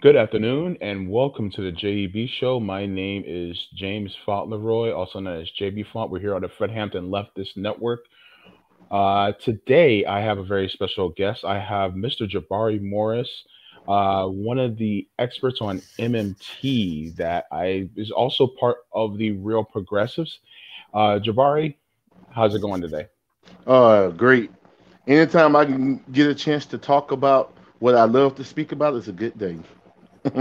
Good afternoon and welcome to the JEB show. My name is James Fauntleroy, also known as JB Font. We're here on the Hampton Leftist Network. Today, I have a very special guest. I have Mr. Jabari Morris, one of the experts on MMT that I is also part of the Real Progressives. Jabari, how's it going today? Great. Anytime I can get a chance to talk about what I love to speak about, it's a good day.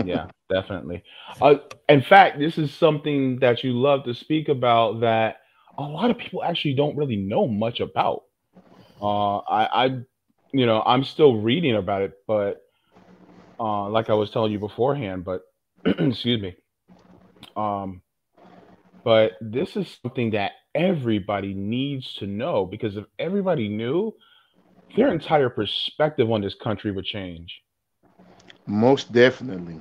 Yeah, definitely. Uh, in fact, this is something that you love to speak about that a lot of people actually don't really know much about. I'm still reading about it, but like I was telling you beforehand, but excuse me. Um, but this is something that everybody needs to know because if everybody knew, their entire perspective on this country would change. Most definitely.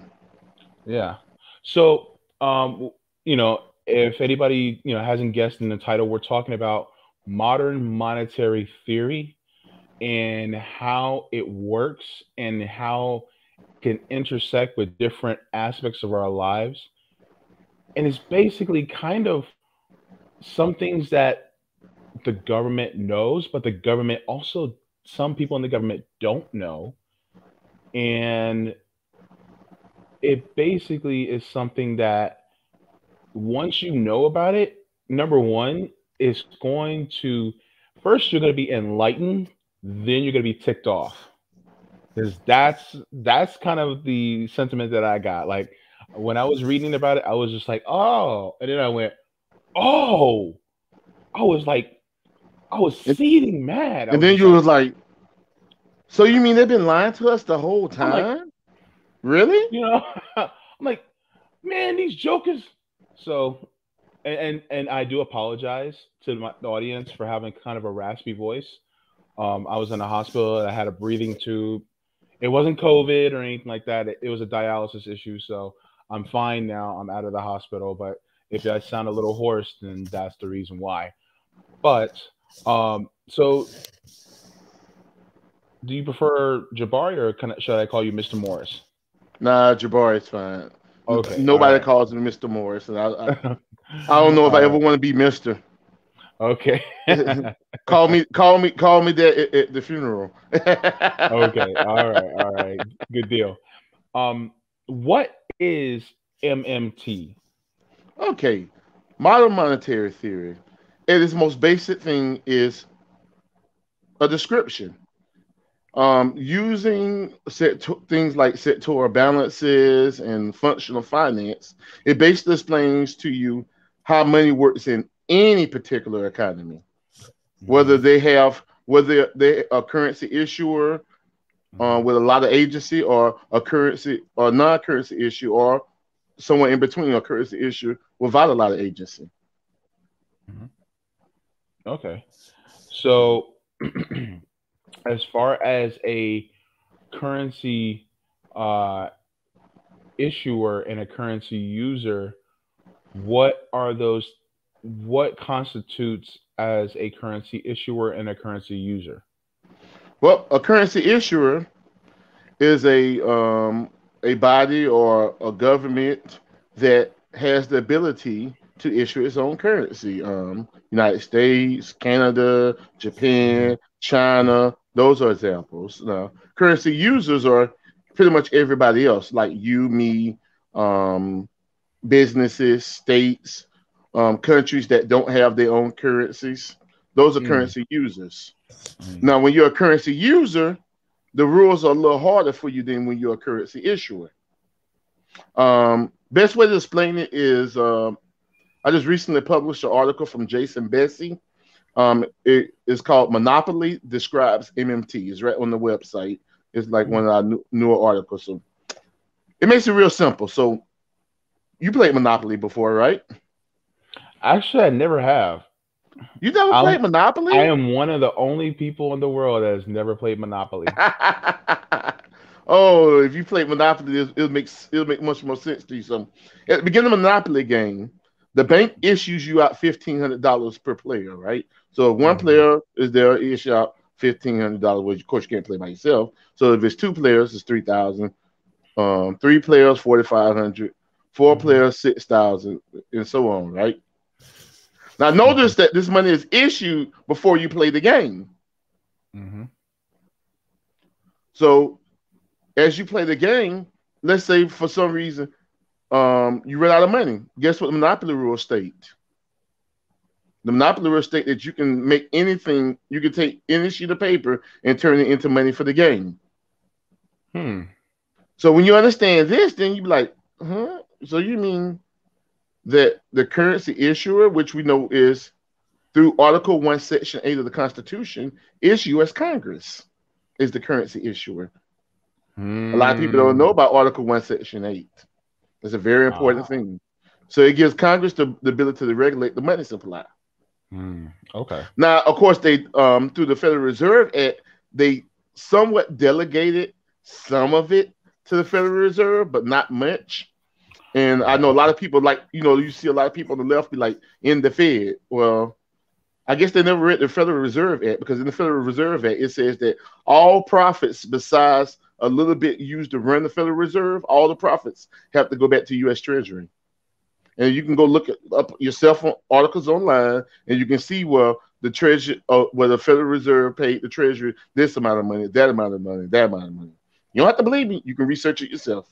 Yeah. So, if anybody, hasn't guessed in the title, we're talking about modern monetary theory and how it works and how it can intersect with different aspects of our lives. And it's basically kind of some things that the government knows, but the government also, some people in the government don't know. And it basically is something that once you know about it, number one, it's going to first you're going to be enlightened, then you're going to be ticked off because that's kind of the sentiment that I got. Like when I was reading about it, I was just like, oh, and then I went, oh, I was like, I was And, seething mad. I and was then just you like, was like, so you mean they've been lying to us the whole I'm like, time? Really? I'm like, man, these jokers. So and I do apologize to the audience for having kind of a raspy voice. I was in a hospital. I had a breathing tube. It wasn't COVID or anything like that. It was a dialysis issue. So I'm fine now. I'm out of the hospital. But if I sound a little hoarse, then that's the reason why. But so do you prefer Jabari or should I call you Mr. Morris? Nah, Jabari is fine. Okay. All Nobody right. calls me Mr. Morris, and I don't know if All I ever right. want to be Mister. Okay. Call me that at the funeral. Okay. All right. All right. Good deal. Um, what is MMT? Okay, modern monetary theory, at its most basic thing, is a description. Using things like sectoral balances and functional finance, it basically explains to you how money works in any particular economy, whether Hmm. whether they a currency issuer Hmm. with a lot of agency, or a currency or non-currency issue, or somewhere in between, a currency issue without a lot of agency. Hmm. Okay. So, as far as a currency uh, issuer and a currency user, what are those? What constitutes as a currency issuer and a currency user? Well, a currency issuer is a body or a government that has the ability to issue its own currency. United States, Canada, Hmm. Japan, China, those are examples. Now, currency users are pretty much everybody else, like you, me, um, businesses, states, countries that don't have their own currencies. Those are Mm. currency users. Mm. Now, when you're a currency user, the rules are a little harder for you than when you're a currency issuer. Best way to explain it is, I just recently published an article from Jason Bessie. It is called Monopoly Describes MMT. It's right on the website. It's like one Mm. of our newer articles. So it makes it real simple. So you played Monopoly before, right? Actually, I never have. You never I'm played I Monopoly? am one of the only people in the world that has never played Monopoly. Oh, if you play Monopoly, it'll make much more sense to you. So, at the beginning of the Monopoly game, the bank issues you out $1,500 per player, right? So if one Hmm. player is there, issue out $1,500. Which of course you can't play by yourself. So if it's two players, it's 3,000. 3 players 4,500, 4 Mm-hmm. players 6,000, and so on. Right now, notice that this money is issued before you play the game. Mm-hmm. So as you play the game, let's say for some reason you run out of money. Guess what the monopoly rules state? The monopoly rules state that you can make anything, you can take any sheet of paper and turn it into money for the game. Hmm. So when you understand this, then you be like, huh? So you mean that the currency issuer, which we know is through Article 1, Section 8 of the Constitution, is U.S. Congress, is the currency issuer. A lot of people don't know Hmm. about Article 1, Section 8. It's a very important Ah. thing. So it gives Congress the ability to regulate the money supply. Hmm. Okay. Now, of course, they through the Federal Reserve Act, they somewhat delegated some of it to the Federal Reserve, but not much. And I know a lot of people like, you see a lot of people on the left be like in the Fed. Well, I guess they never read the Federal Reserve Act, because in the Federal Reserve Act, it says that all profits besides a little bit used to run the Federal Reserve, all the profits have to go back to U.S. Treasury. And you can go look up yourself on articles online, and you can see where the Treasury, where the Federal Reserve paid the Treasury this amount of money, that amount of money, that amount of money. You don't have to believe me; you can research it yourself.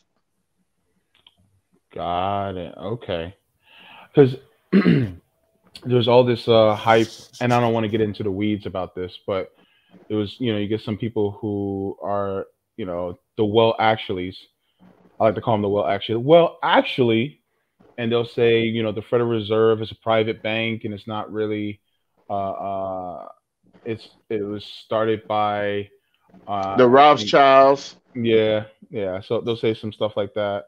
Got it. Okay. Because there's all this hype, and I don't want to get into the weeds about this, but it was, you get some people who are, the well actuallys. I like to call them the well actually. Well, actually, and they'll say, the Federal Reserve is a private bank and it's not really, uh, it was started by, The I think, Rothschilds. yeah, yeah. So they'll say some stuff like that.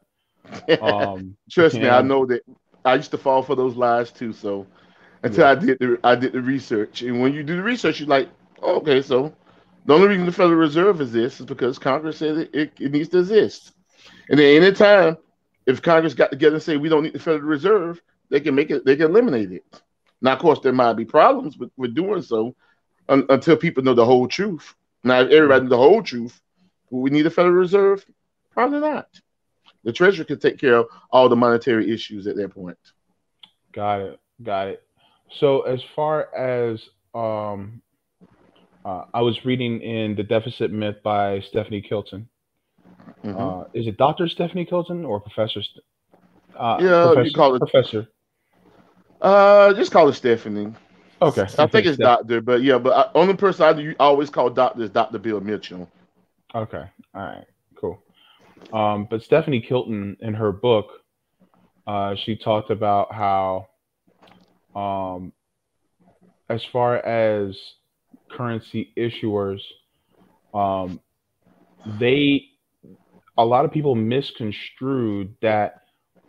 Trust me, I And know that I used to fall for those lies too. So until yeah, I did the research, and when you do the research, you're like, oh, okay, so the only reason the Federal Reserve exists is because Congress said it needs to exist. And then anytime if Congress got together and say we don't need the Federal Reserve, they can make it, they can eliminate it. Now, of course, there might be problems with doing so until people know the whole truth. Now, if everybody mhm. knows the whole truth, will we need a Federal Reserve? Probably not. The Treasury can take care of all the monetary issues at that point. Got it, got it. So as far as um, I was reading in The Deficit Myth by Stephanie Kilton. Hmm. Is it Dr. Stephanie Kilton or Professor? Yeah, you Professor. call it. Professor. Just call it Stephanie. Okay. I think Okay. it's Steph. Doctor, but yeah, but only person always call Doctor is Doctor Bill Mitchell. Okay. All right. Cool. But Stephanie Kilton in her book, she talked about how, um, as far as currency issuers, um, they a lot of people misconstrued that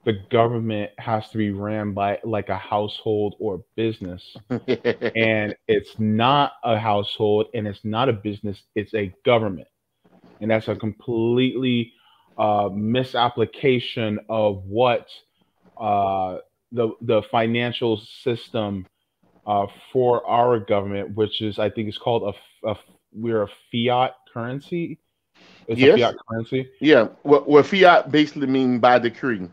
the government has to be ran by like a household or business, and it's not a household and it's not a business, it's a government. And that's a completely misapplication of what uh, the financial system for our government, which is, I think it's called we're a fiat currency. It's a Yes, fiat currency. yeah. What fiat basically mean by decree.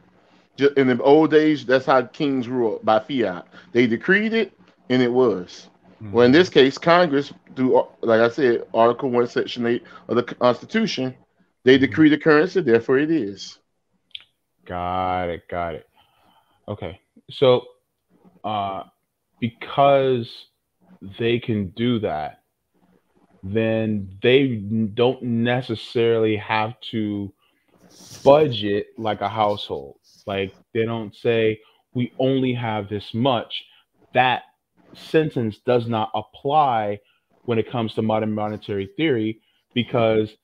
In the old days, that's how kings ruled, by fiat. They decreed it, and it was. Well, in Hmm. this case, Congress, through, like I said, Article 1, Section 8 of the Constitution, they Hmm. decree the currency, therefore it is. Got it. Got it. Okay. So, uh, because they can do that, then they don't necessarily have to budget like a household. Like they don't say we only have this much. That sentence does not apply when it comes to modern monetary theory, because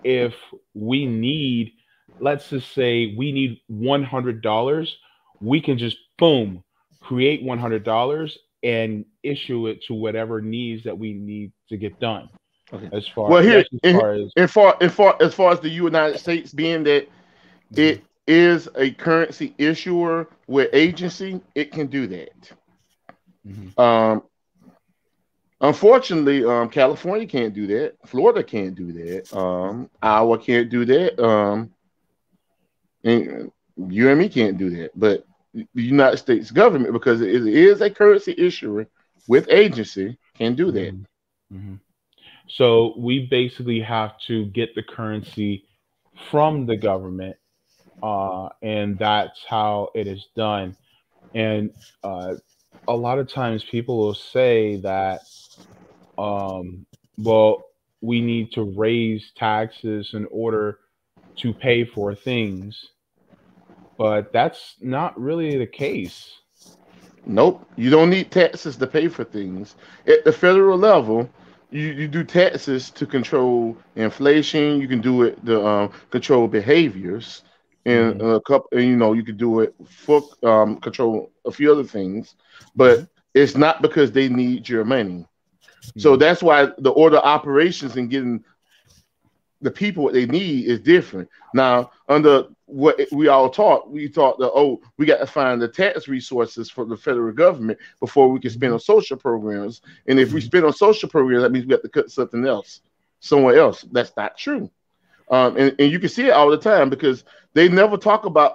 if we need, let's just say we need $100, we can just boom create $100 and issue it to whatever needs that we need to get done. Okay. As far Well, here, that's as far as as far as the United States being that Mhm. it is a currency issuer with agency, it can do that. Mhm. Um, Unfortunately, California can't do that. Florida can't do that. Iowa can't do that. And you and me can't do that. But the United States government, because it is a currency issuer with agency, can do that. Mhm. Mhm. So we basically have to get the currency from the government, and that's how it is done. And uh, a lot of times people will say that, um, well, we need to raise taxes in order to pay for things, but that's not really the case. Nope, you don't need taxes to pay for things. At the federal level, you do taxes to control inflation. You can do it to control behaviors, and Hmm. a couple. And, you can do it for control a few other things, Hmm. but it's not because they need your money. So Hmm. that's why the order of operations and getting the people what they need is different. Now, under what we all taught, we thought that, we got to find the tax resources for the federal government before we can spend Hmm. on social programs. And if we Hmm. spend on social programs, that means we have to cut something else somewhere else. That's not true. And you can see it all the time because they never talk about,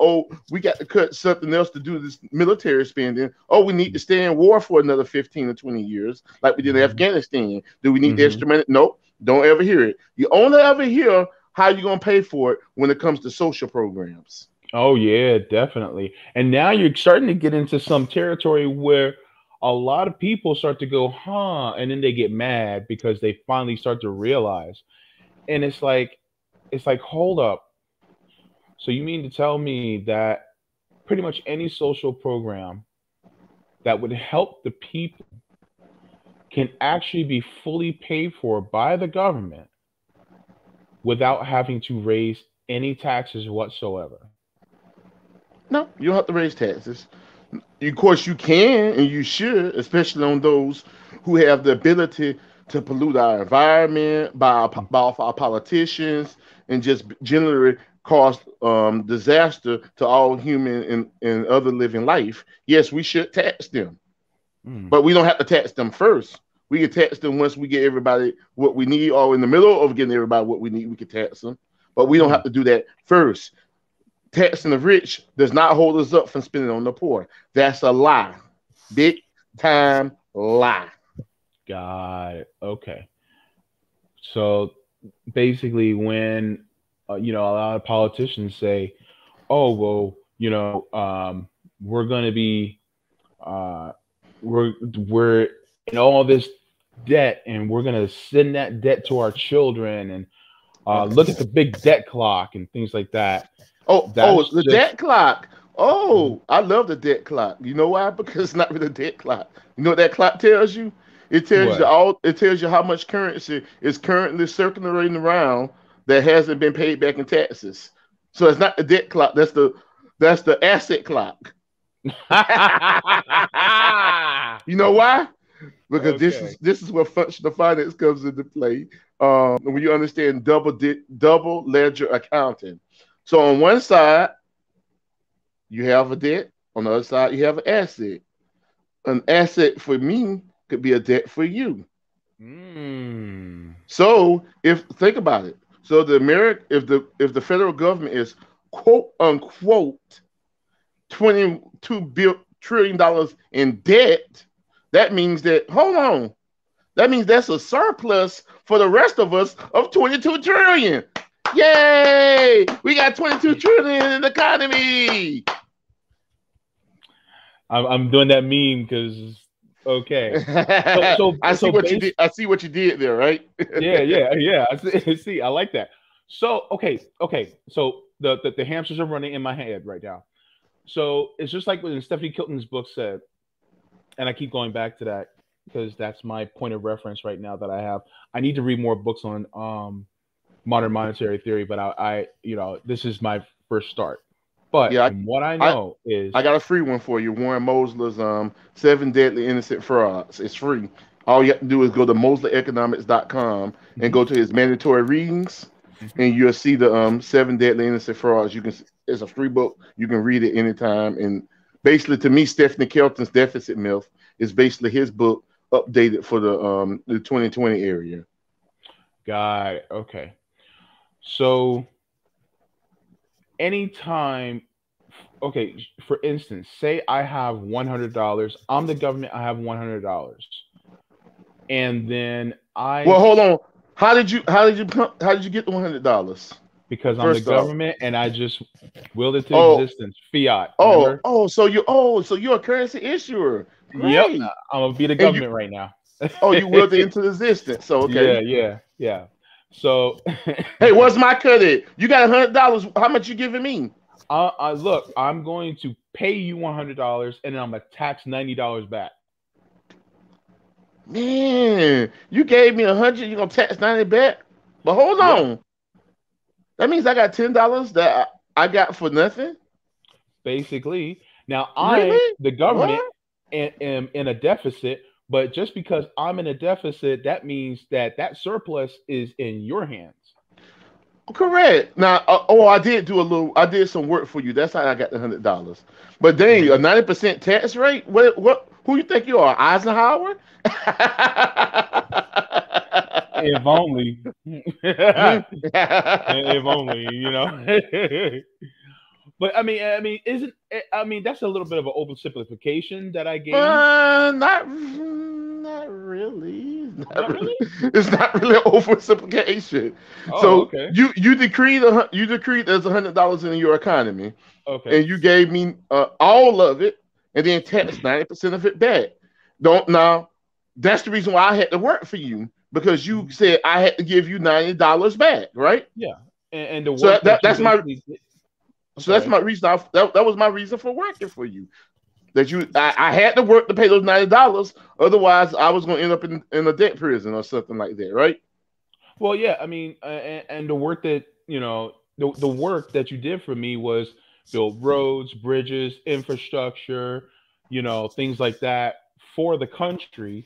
we got to cut something else to do this military spending. Oh, we need to stay in war for another 15 or 20 years, like we did in Hmm. Afghanistan. Do we need the Hmm. extra money? Nope, don't ever hear it. You only ever hear how you're going to pay for it when it comes to social programs. Oh yeah, definitely. And now you're starting to get into some territory where a lot of people start to go, huh, and then they get mad because they finally start to realize. And it's like, hold up. So you mean to tell me that pretty much any social program that would help the people can actually be fully paid for by the government without having to raise any taxes whatsoever? No, you don't have to raise taxes. Of course, you can and you should, especially on those who have the ability to pollute our environment by off our politicians and just generally cause disaster to all human and other living life. Yes, we should tax them, Mm, but we don't have to tax them first. We can tax them once we get everybody what we need, or in the middle of getting everybody what we need, we can tax them. But we don't mm. have to do that first. Taxing the rich does not hold us up from spending on the poor. That's a lie. Big time lie. Got it. Okay. So basically, when a lot of politicians say, "Oh, well, we're going to be, uh, we're in all this debt, and we're going to send that debt to our children, and look at the big debt clock and things like that." Oh, That's the just. debt clock. Mhm. Oh, I love the debt clock. You know why? Because it's not really a debt clock. You know what that clock tells you? It tells you What? it tells you how much currency is currently circulating around that hasn't been paid back in taxes. So it's not the debt clock. That's the asset clock. You know why? Because this is Okay. this is where functional finance comes into play. When you understand double ledger accounting. So on one side you have a debt, on the other side you have an asset. An asset for me could be a debt for you. Mm. So if think about it, so if the federal government is quote unquote 22 trillion dollars in debt, that means that hold on, that means that's a surplus for the rest of us of 22 trillion. Yay! We got 22 trillion in the economy. I'm doing that meme because okay. So so I see so what you did. base. I see what you did there, right? Yeah, yeah, yeah. I see, see. I like that. So okay. So the hamsters are running in my head right now. So it's just like what Stephanie Kilton's book said, and I keep going back to that because that's my point of reference right now that I have. I need to read more books on modern monetary theory, but this is my first start. But Yeah, from what I I, know is. I got a free one for you. Warren Mosley's Seven Deadly Innocent Frauds. It's free. All you have to do is go to mosley.economics.com and Mhm, go to his mandatory readings, mhm. and you'll see the Seven Deadly Innocent Frauds. It's a free book. You can read it anytime. And basically, to me, Stephanie Kelton's Deficit Myth is basically his book updated for the 2020 area. Got it. Okay. So anytime, okay, for instance, say I have $100. I'm the government. I have $100, and then Well, hold on. How did you get the $100? because I'm the First off, government and I just willed it to oh, existence. Fiat. oh, Remember? so you're a currency issuer. Yep. Great. I'm gonna be the And you government right now. you willed it into existence. So Yeah, okay. yeah, yeah. So, Hey, what's my credit? You got $100. How much you giving me? look, I'm going to pay you $100, and then I'm gonna tax $90 back. Man, you gave me 100. You gonna tax 90 back? But hold Yeah, on. That means I got $10 that I got for nothing. basically. Now I, Really? the government, What? am in a deficit, but just because I'm in a deficit, that means that that surplus is in your hands. Correct. Now, I did do a little. I did some work for you. That's how I got the $100. But dang, a Mhm. 90% tax rate. What? Who you think you are, Eisenhower? If only. If only, But isn't I mean that's a little bit of an oversimplification that I gave. Not really. Not Not really. really. It's not really an oversimplification. Oh, So okay. you decreed there's $100 in your economy, Okay. and you gave me all of it, and then taxed 90% of it back. Don't now. That's the reason why I had to work for you because you Mhm. said I had to give you $90 back, right? Yeah, and the So work that you that's my basically did. I'm so that's sorry. my reason. That was my reason for working for you. That I had to work to pay those $90. Otherwise, I was going to end up in a debt prison or something like that, right? Well, yeah, and the work that the work that you did for me was build roads, bridges, infrastructure, things like that for the country,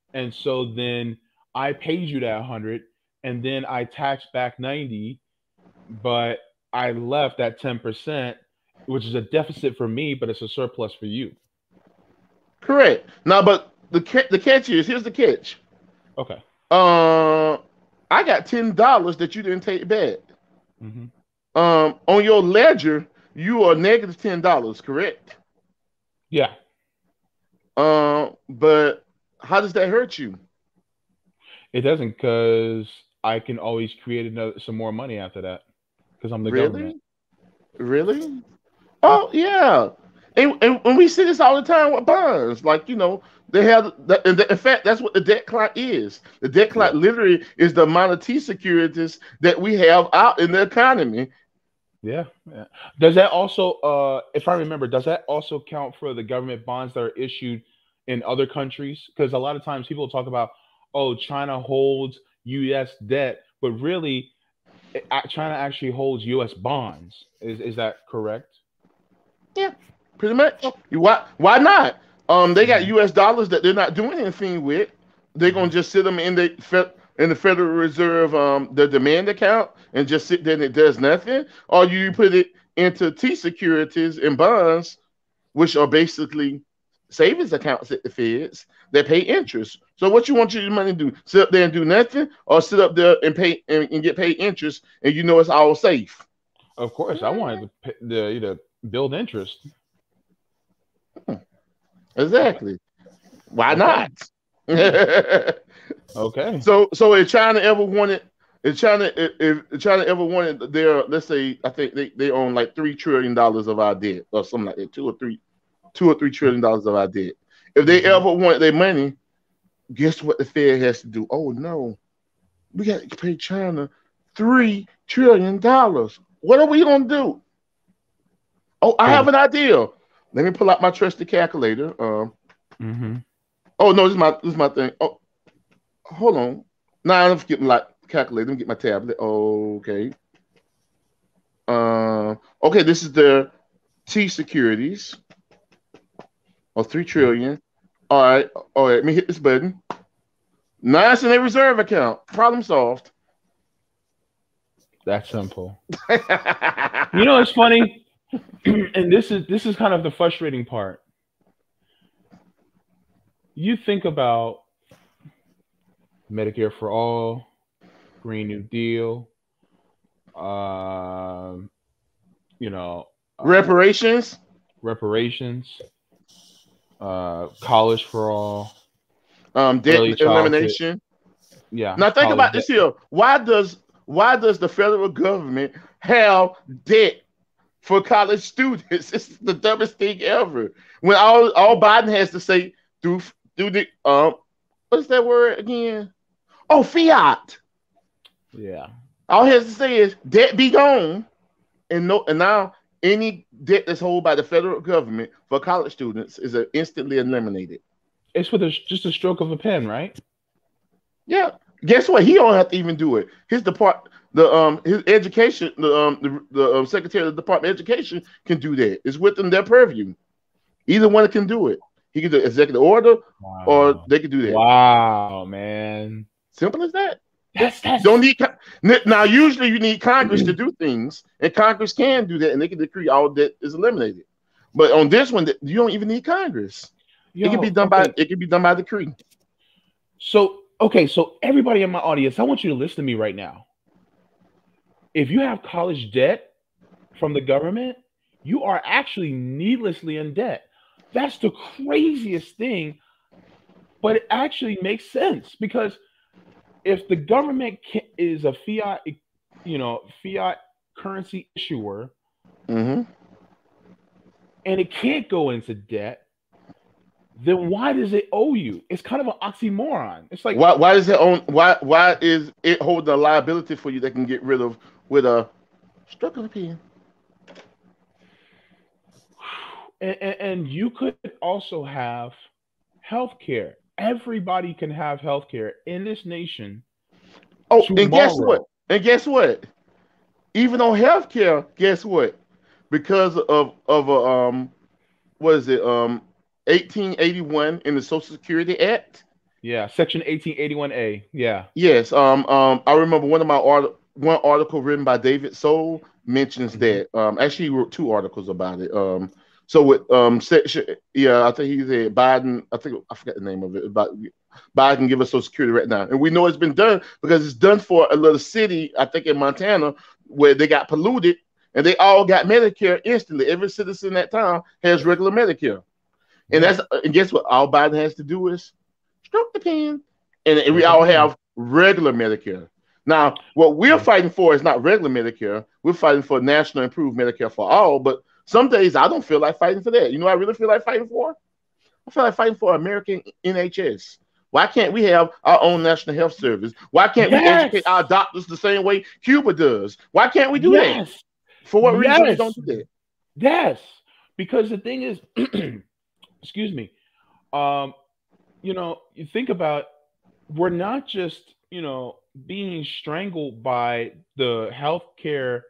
and so then I paid you that 100, and then I taxed back 90, but I left that 10%, which is a deficit for me, but it's a surplus for you. Correct. Now, but the catch is here's the catch. Okay. Uh, I got $10 that you didn't take back. Hmm. On your ledger, you are negative $10, correct? Yeah, But how does that hurt you? it doesn't because I can always create some more money after that because I'm the government. Really? Really? Yeah. Oh yeah, and we see this all the time with bonds. Like they have. In fact, that's what the debt clock is. The debt Yeah. clock literally is the amount of T securities that we have out in the economy. Yeah, yeah. Does that also, if I remember, does that also count for the government bonds that are issued in other countries? Because a lot of times people talk about, oh, China holds U.S. debt, but really, China actually holds U.S. bonds. Is that correct? Yeah, pretty much. Why not? They got Hmm. U.S. dollars that they're not doing anything with. They're gonna Hmm. just sit them in the Federal Reserve the demand account and just sit there and it does nothing. Or you put it into T securities and bonds, which are basically savings accounts at the Feds that pay interest. So what you want your money to do? Sit up there and do nothing, or sit up there and pay and get paid interest, and it's all safe. Of course, I wanted to build interest. Hmm, Okay. exactly. Why Okay. not? Yeah. Okay. So if China ever wanted, if China ever wanted their, let's say, I think they own like $3 trillion of our debt or something like that, $2 or $3 trillion of our debt. If they Hmm. ever want their money, guess what the Fed has to do? Oh no, we got to pay China $3 trillion. What are we gonna do? Oh, I have Creative. an idea. Let me pull out my trusty calculator. Hmm. Oh no, this is my thing. Oh, hold on. Nah, I'm getting like calculator. Let me get my tablet. Okay. Okay, this is the T securities of 3 trillion. All right. Let me hit this button. Nice in a reserve account. Problem solved. That's simple. It's funny, and this is kind of the frustrating part. You think about Medicare for all, Green New Deal, um, you know, reparations, reparations, college for all, debt early childhood. elimination. Yeah, Now think college about debt. this here. Why does the federal government have debt for college students? It's the dumbest thing ever. When all Biden has to say through the what's that word again? Oh, fiat. Yeah. All he has to say is debt be gone, and no, and now any debt that's held by the federal government for college students is instantly eliminated. It's with just a stroke of a pen, right? Yeah. Guess what? He don't have to even do it. His education, the secretary of the Department of Education can do that. It's within their purview. Either one can do it. He can do executive order, or Wow. they can do that. Wow, man. Simple as that. That's Don't need now. Usually, you need Congress to do things, and Congress can do that, and they can decree all debt is eliminated. But on this one, you don't even need Congress. It can be yo, done by okay. decree. So everybody in my audience, I want you to listen to me right now. If you have college debt from the government, you are actually needlessly in debt. That's the craziest thing, but it actually makes sense because if the government is a fiat currency issuer, Mm-hmm. and it can't go into debt, then why does it owe you? It's kind of an oxymoron. It's like, Why is it on? Why is it holding a liability for you that can get rid of with a stroke of a pen? and you could also have healthcare. Everybody can have healthcare in this nation Oh, and guess what? tomorrow. Even on healthcare, guess what? Because of a what is it 1881 in the Social Security Act. Yeah, Section 1881A. Yeah. Yes. I remember one article written by David Soul mentions Hmm. that. Actually, he wrote two articles about it. So with section, yeah, I think he said Biden. I forgot the name of it. About Biden give us Social Security right now, and we know it's been done because it's done for a little city, I think in Montana, where they got polluted, and they all got Medicare instantly. Every citizen in that town has regular Medicare, Yeah. and guess what? All Biden has to do is stroke the pen, and we Stroke the all pen. have regular Medicare. Now, what we're Yeah. fighting for is not regular Medicare. We're fighting for national improved Medicare for all. But some days I don't feel like fighting for that. You know what I really feel like fighting for? I feel like fighting for American NHS. Why can't we have our own national health service? Why can't we educate Yes. our doctors the same way Cuba does? Why can't we do that? Yes. For what reason we don't Yes. do that? Yes. Because the thing is, excuse me, um, you think about we're not just, being strangled by the healthcare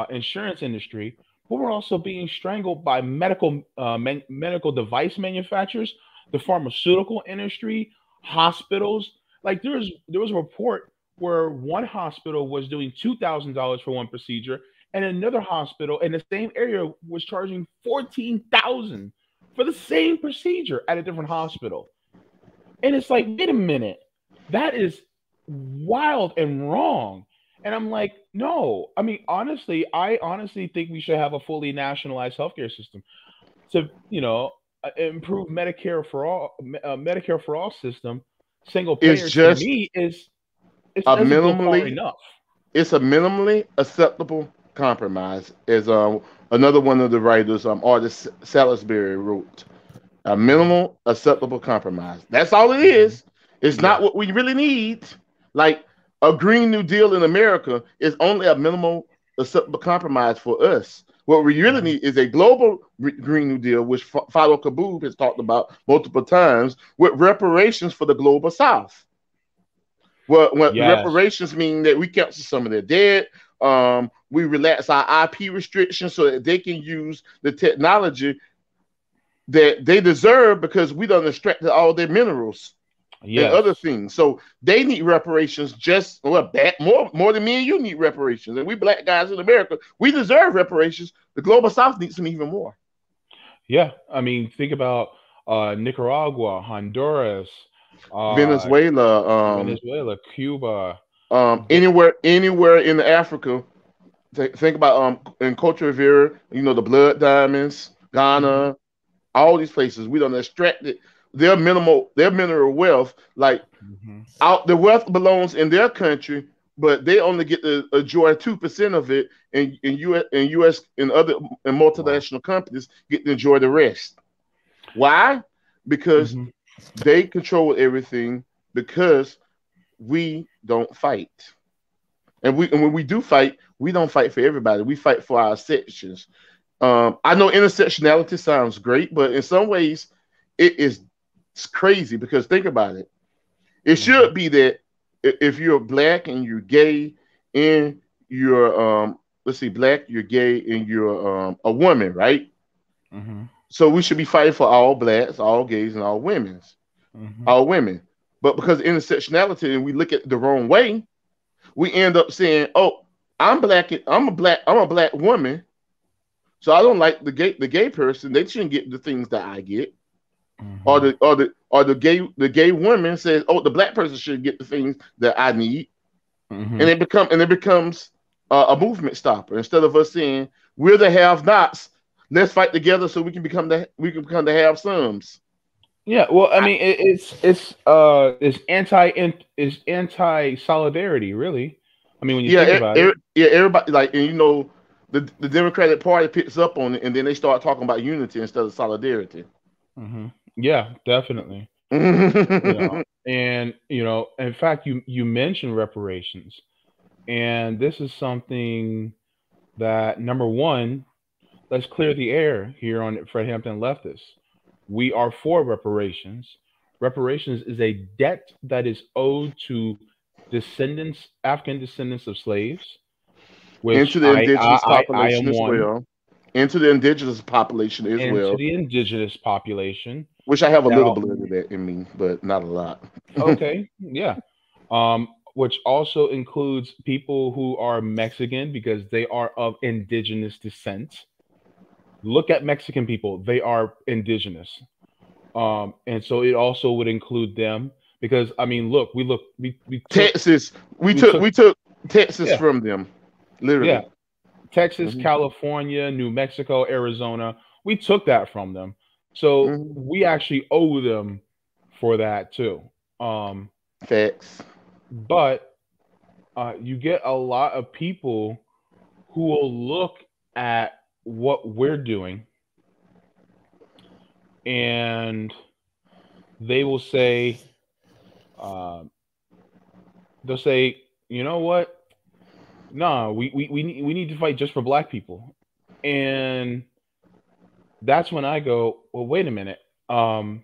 insurance industry, but we're also being strangled by medical device manufacturers, the pharmaceutical industry, hospitals. Like there was a report where one hospital was doing $2,000 for one procedure, and another hospital in the same area was charging 14,000 for the same procedure at a different hospital. And it's like, wait a minute, that is wild and wrong. And I'm like, no. I mean, honestly, I honestly think we should have a fully nationalized healthcare system to, improve Medicare for all system. Single It's payer to just me is it a doesn't go far minimally enough. it's a minimally acceptable compromise, as another one of the writers, artist Salisbury wrote. A Hmm. minimal acceptable compromise. That's all it Hmm. is. It's Yeah. not what we really need. Like a Green New Deal in America is only a minimal acceptable compromise for us. What we really Hmm. need is a global Green New Deal, which Fado Kaboom has talked about multiple times, with reparations for the global South. What Yes. reparations mean that we cancel some of their debt. We relax our IP restrictions so that they can use the technology that they deserve because we done extracted all their minerals and Yes. other things. So they need reparations just well back more than me and you need reparations. And we black guys in America, we deserve reparations. The global south needs them even more. Yeah. I mean, think about Nicaragua, Honduras, uh, Venezuela, Venezuela, Cuba. anywhere in Africa Think about in Cote d'Ivoire, the blood diamonds, Mm-hmm. Ghana, all these places. We don't extract it. Their mineral wealth, like Mm-hmm. out the wealth belongs in their country, but they only get to enjoy 2% of it, and US and other and Wow. multinational companies get to enjoy the rest. Why? Because Mm-hmm. they control everything. Because we don't fight, and when we do fight, we don't fight for everybody. We fight for our sections. I know intersectionality sounds great, but in some ways, it is it's crazy because think about it. It Mm-hmm. should be that if you're black and you're gay and you're let's see, black, you're gay, and you're a woman, right? Mm-hmm. So we should be fighting for all blacks, all gays, and Mm-hmm. all women. But because of intersectionality and we look at it the wrong way, we end up saying, "Oh, I'm black. I'm a black woman, so I don't like the gay person. They shouldn't get the things that I get." Or Mm-hmm. the gay woman says, "Oh, the black person should get the things that I need," Mm-hmm. and it becomes a movement stopper instead of us saying we're the have-nots. Let's fight together so we can become the have-somes. Yeah, well, I mean, it's anti solidarity, really. I mean, when you Yeah, think about it. yeah, everybody like, and the Democratic Party picks up on it, and then they start talking about unity instead of solidarity. Hmm. Yeah, definitely. You know, and in fact, you mentioned reparations, and this is something that number one, let's clear the air here on Fred Hampton Leftists. We are for reparations. Reparations is a debt that is owed to African descendants of slaves, which Into the indigenous I population am as one, well. Into the indigenous population as and to well. the indigenous population. Which I have a That little all, blood of that in me, but not a lot. okay, yeah. Which also includes people who are Mexican because they are of indigenous descent. Look at Mexican people; they are indigenous. And so it also would include them because I mean, look, Texas, we we took took we took Texas yeah, from them, yeah, literally. Texas, Hmm. California, New Mexico, Arizona, we took that from them. So Hmm. we actually owe them for that too. Um, Facts. but you get a lot of people who will look at what we're doing and they will say, uh, they'll say, you know what? No, we need to fight just for black people. And that's when I go, well, wait a minute. Um,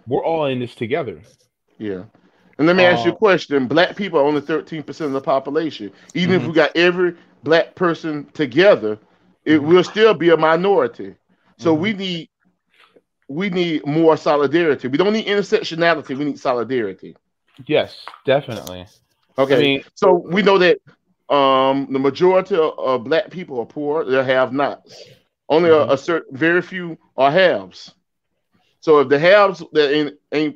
we're all in this together. Yeah. And let me ask you a Uh, question. Black people are only 13% of the population. Even if mhm, we got every black person together, it mhm, will still be a minority. So mhm. we need more solidarity. We don't need intersectionality. We need solidarity. Yes, definitely. I Okay. mean, So we know that the majority of black people are poor. They have nots. Only mhm, a certain very few are haves. So if the haves that ain't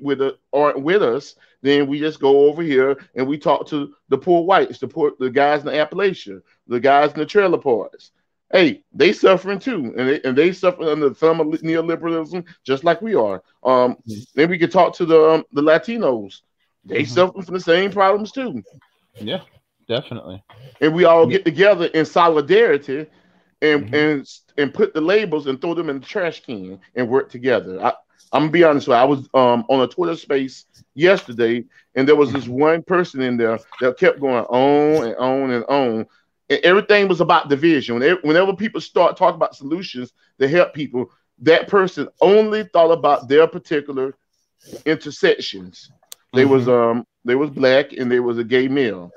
aren't with us, then we just go over here and we talk to the poor whites, the guys in the Appalachia, the guys in the trailer parks. Hey, they suffering too, and they suffering under some of neoliberalism just like we are. mhm, Then we can talk to the Latinos. They mhm. suffering from the same problems too, Yeah, definitely. and we all Yeah, get together in solidarity and mhm, and and put the labels and throw them in the trash can and work together. I'm gonna be honest with you. I was on a Twitter space yesterday, and there was this mhm, one person in there that kept going on and on and on, and everything was about division. Whenever people start talking about solutions to help people, that person only thought about their particular intersections. mhm, They was black and they was a gay male.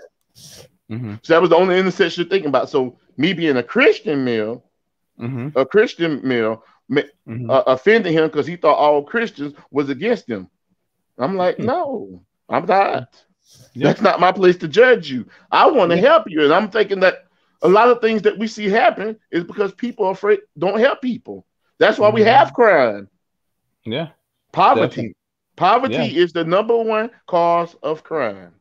mhm, So that was the only intersection you're thinking about. So me being mhm, a Christian male, mhm. offended him because he thought all Christians was against him. I'm like, no, I'm not. Yeah, That's not my place to judge you. I want to yeah, help you, and I'm thinking that a lot of things that we see happen is because people are afraid don't help people. That's why we have mhm. crime, Yeah, poverty. definitely. Yeah, Poverty is the number one cause of crime.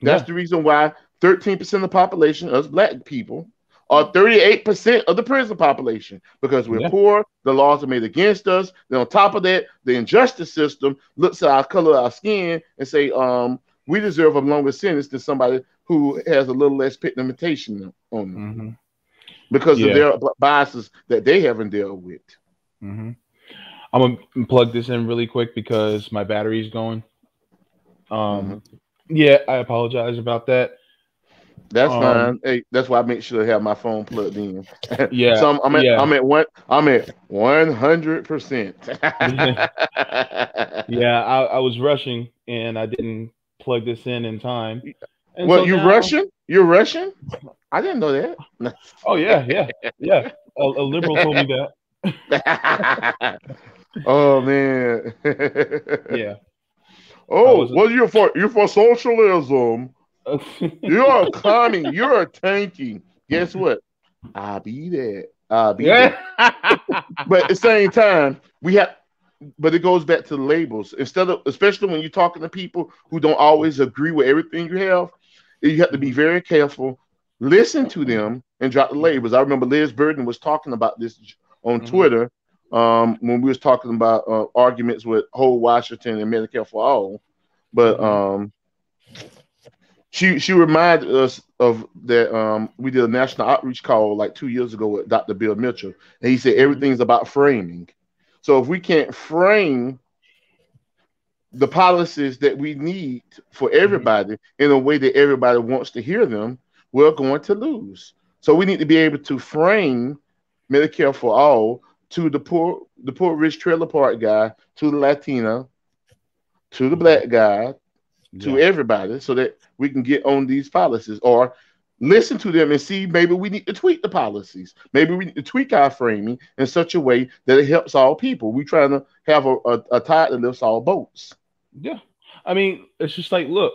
That's yeah. the reason why 13% of the population, us black people, or 38% of the prison population because we're Yeah. poor. The laws are made against us. Then on top of that, the injustice system looks at our color of our skin and say, we deserve a longer sentence than somebody who has a little less pigmentation on them Mm-hmm. because of Yeah. their biases that they haven't dealt with. Mm-hmm. I'm gonna plug this in really quick because my battery's going. Mhm. Yeah, I apologize about that. That's Um, fine. Hey, that's why I make sure to have my phone plugged in. yeah, So I'm at yeah, I'm at one I'm at 100%. yeah. I was rushing and I didn't plug this in time, and Well, so you now, Russian? You're Russian? I didn't know that. oh yeah, yeah, yeah. A liberal told me that. Oh man. Yeah, I Oh, was. well, you're for socialism. You're a commie. You're a tanky. Guess what? I'll be there. I'll be Yeah. there. But at the same time, but it goes back to the labels. Instead of, especially when you're talking to people who don't always agree with everything you have to be Mhm. very careful. Listen to them and drop the Mhm. labels. I remember Liz Burden was talking about this on Mhm. Twitter when we was talking about arguments with Whole Washington and Medicare for All. But Mhm. she reminded us of that we did a national outreach call like 2 years ago with Dr. Bill Mitchell, and he said Mhm. everything's about framing. So if we can't frame the policies that we need for Mhm. everybody in a way that everybody wants to hear them, we're going to lose. So we need to be able to frame Medicare for all to the poor rich trailer park guy, to the Latina, to the Mhm. black guy, to Yeah. everybody so that we can get on these policies or listen to them and see maybe we need to tweak the policies. Maybe we need to tweak our framing in such a way that it helps all people. We're trying to have a tide that lifts all boats. Yeah. I mean, it's just like, look,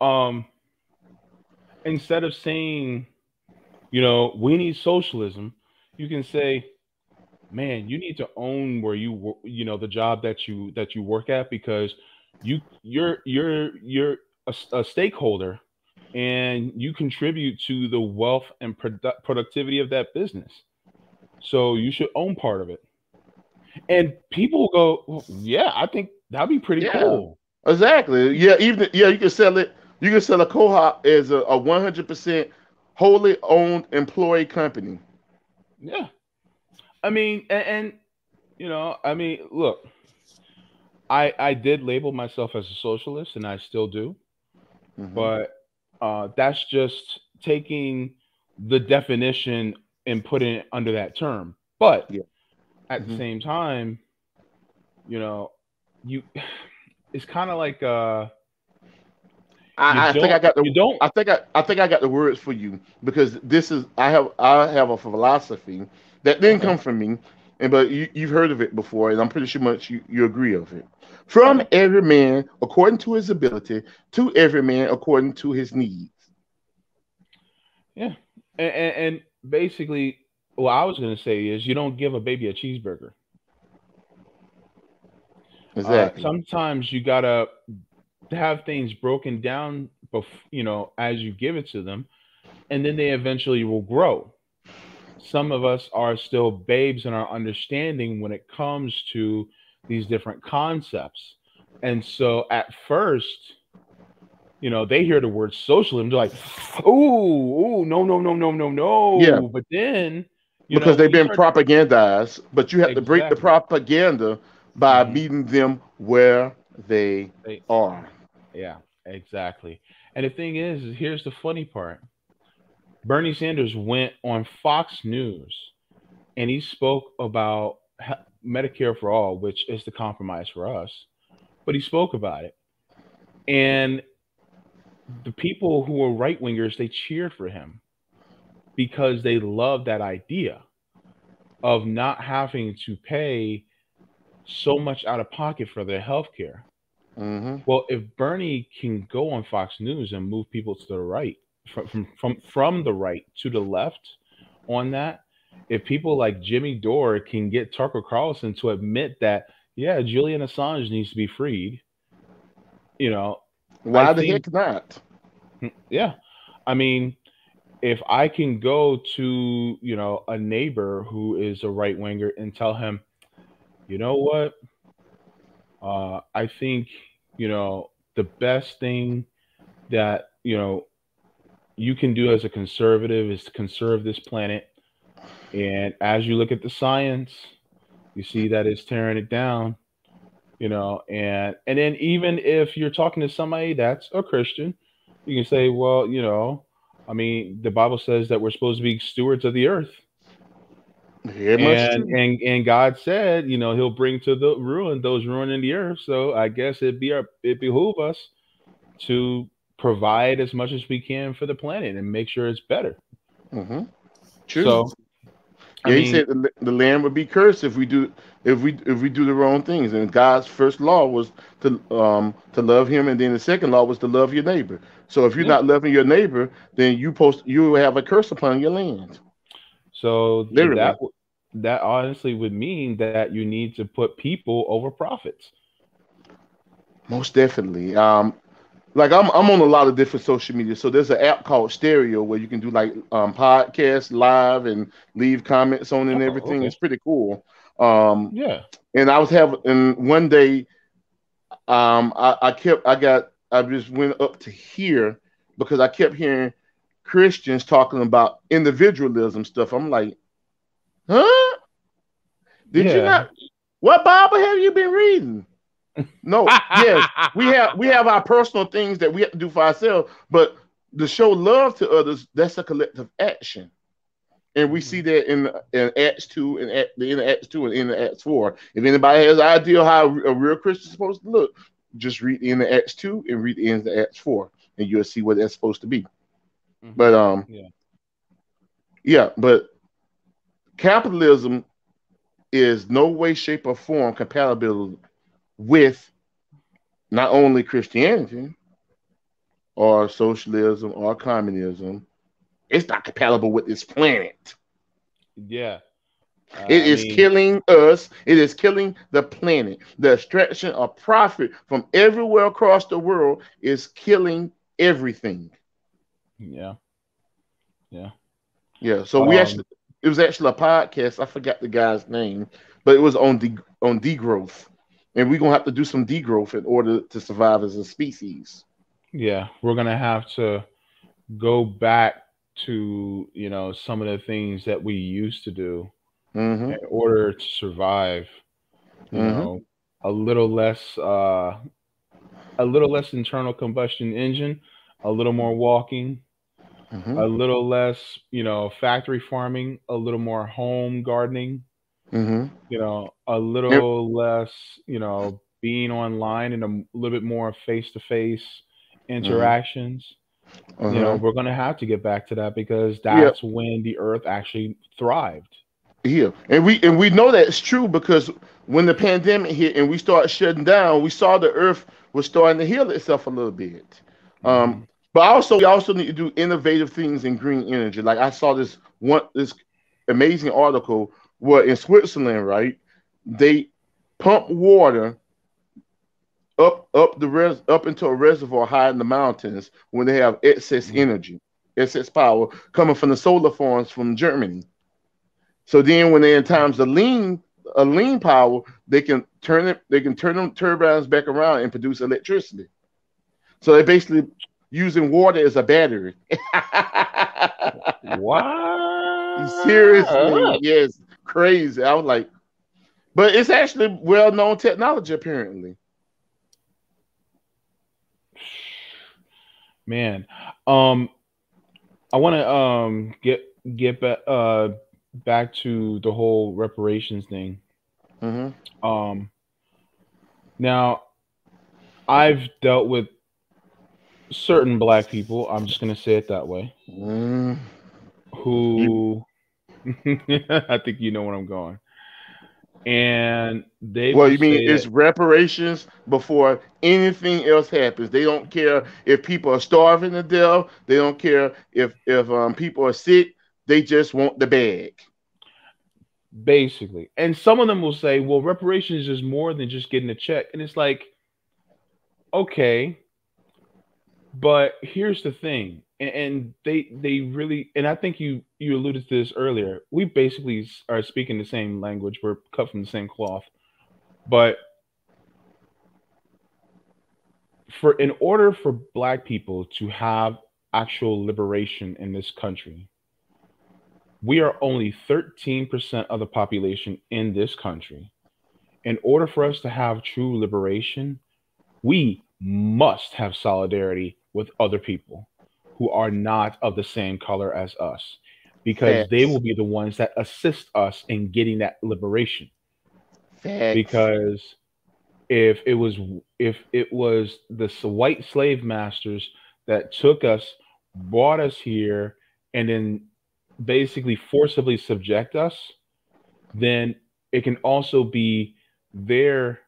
um, instead of saying, we need socialism, you can say, man, you need to own where the job that you work at, because you're a stakeholder, and you contribute to the wealth and productivity of that business. So you should own part of it. And people go, well, yeah, I think that'd be pretty Yeah, cool. exactly. Yeah, even yeah, you can sell it. You can sell a co-op as a 100% wholly owned employee company. Yeah. I mean, and I mean, look, I did label myself as a socialist, and I still do, Hmm. but that's just taking the definition and putting it under that term. But Yeah. at the Hmm. same time, you know, you it's kind of like I think I got the you don't. I think I got the words for you because this is I have a philosophy that didn't Okay. come from me, and but you've heard of it before, and I'm pretty sure much you agree of it. From Okay. every man according to his ability, to every man according to his needs. Yeah. And basically, what I was going to say is, you don't give a baby a cheeseburger. Exactly. Sometimes you gotta have things broken down, as you give it to them, and then they eventually will grow. Some of us are still babes in our understanding when it comes to these different concepts. And so at first, they hear the word socialism, they're like, "Ooh, ooh, no, no, no, no, no, Yeah, no." But then, because when they've you been start to propagandized, but you have to break the exactly, propaganda by hmm meeting them where they they, are. yeah, exactly. And the thing is here's the funny part. Bernie Sanders went on Fox News and he spoke about Medicare for all, which is the compromise for us. But he spoke about it, and the people who were right wingers, they cheered for him because they loved that idea of not having to pay so much out of pocket for their health care. Hmm. Well, if Bernie can go on Fox News and move people to the right, from the right to the left on that, if people like Jimmy Dore can get Tucker Carlson to admit that, yeah, Julian Assange needs to be freed, you know, I Why the think, heck not? yeah, I mean, if I can go to, a neighbor who is a right winger and tell him, you know what, I think, the best thing that, you can do as a conservative is to conserve this planet. And as you look at the science, you see that it's tearing it down, and then even if you're talking to somebody that's a Christian, you can say, well, I mean, the Bible says that we're supposed to be stewards of the earth. Very much And true. and God said, he'll bring to the ruin those ruining the earth. So I guess it behoove us to provide as much as we can for the planet and make sure it's better. Hmm. True. So I Yeah, he mean, said the land would be cursed if we do the wrong things. And God's first law was to love Him, and then the second law was to love your neighbor. So if you're yeah. not loving your neighbor, then you have a curse upon your land, So literally. that honestly would mean that you need to put people over profits. Most definitely. Like I'm on a lot of different social media. So there's an app called Stereo where you can do like podcasts live and leave comments on and Oh, everything. okay. It's pretty cool. Um, Yeah. and one day I just went up to here because I kept hearing Christians talking about individualism stuff. I'm like, huh? Did you Yeah. not? What Bible have you been reading? No, yes, we have our personal things that we have to do for ourselves, but to show love to others, that's a collective action. And we see Mhm. that in Acts 2 and the end of Acts 2 and in Acts 4. If anybody has an idea how a real Christian is supposed to look, just read the end of Acts 2 and read the end of Acts 4, and you'll see what that's supposed to be. But Mhm. Yeah. yeah, but capitalism is no way, shape, or form compatible with not only Christianity or socialism or communism. It's not compatible with this planet. Yeah. It I is mean, killing us. It is killing the planet. The extraction of profit from everywhere across the world is killing everything. yeah. Yeah. Yeah. So Um. it was actually a podcast. I forgot the guy's name, but it was on degrowth, and we're gonna have to do some degrowth in order to survive as a species. Yeah. We're gonna have to go back to some of the things that we used to do Mm-hmm. in order to survive. You Mm-hmm. know, a little less. A little less internal combustion engine, a little more walking, Mm-hmm. a little less, factory farming, a little more home gardening, Mm-hmm. a And, little less, being online and a little bit more face to face mm-hmm. interactions. Uh-huh. We're going to have to get back to that because Yeah. that's when the earth actually thrived. Yeah, and we know that's true because when the pandemic hit and we started shutting down, we saw the earth was starting to heal itself a little bit. Um, Hmm. but also we also need to do innovative things in green energy. Like I saw this amazing article where in Switzerland, right, they pump water up into a reservoir high in the mountains when they have excess energy, excess power coming from the solar farms from Germany. So then when they're in times of lean power, they can turn them turbines back around and produce electricity. So they're basically using water as a battery. Seriously, What? yes, crazy. I was like, but it's actually well-known technology apparently. Man, um, I want to get back to the whole reparations thing. Hmm. Um, Now I've dealt with certain black people. I'm just gonna say it that way. Mm. You, Who I think you know where I'm going, and they well, will you mean say it's that. reparations before anything else happens. They don't care if people are starving to death. They don't care if people are sick. They just want the bag. Basically, and some of them will say, "Well, reparations is more than just getting a check," and it's like, okay, but here's the thing. and they really, and I think you alluded to this earlier. We basically are speaking the same language. We're cut from the same cloth. But for in order for black people to have actual liberation in this country, we are only 13% of the population in this country. In order for us to have true liberation, we must have solidarity with other people who are not of the same color as us, because they will Facts. be the ones that assist us in getting that liberation. Facts. Because if it was if it was the white slave masters that took us, brought us here, and then basically forcibly subject us, then it can also be their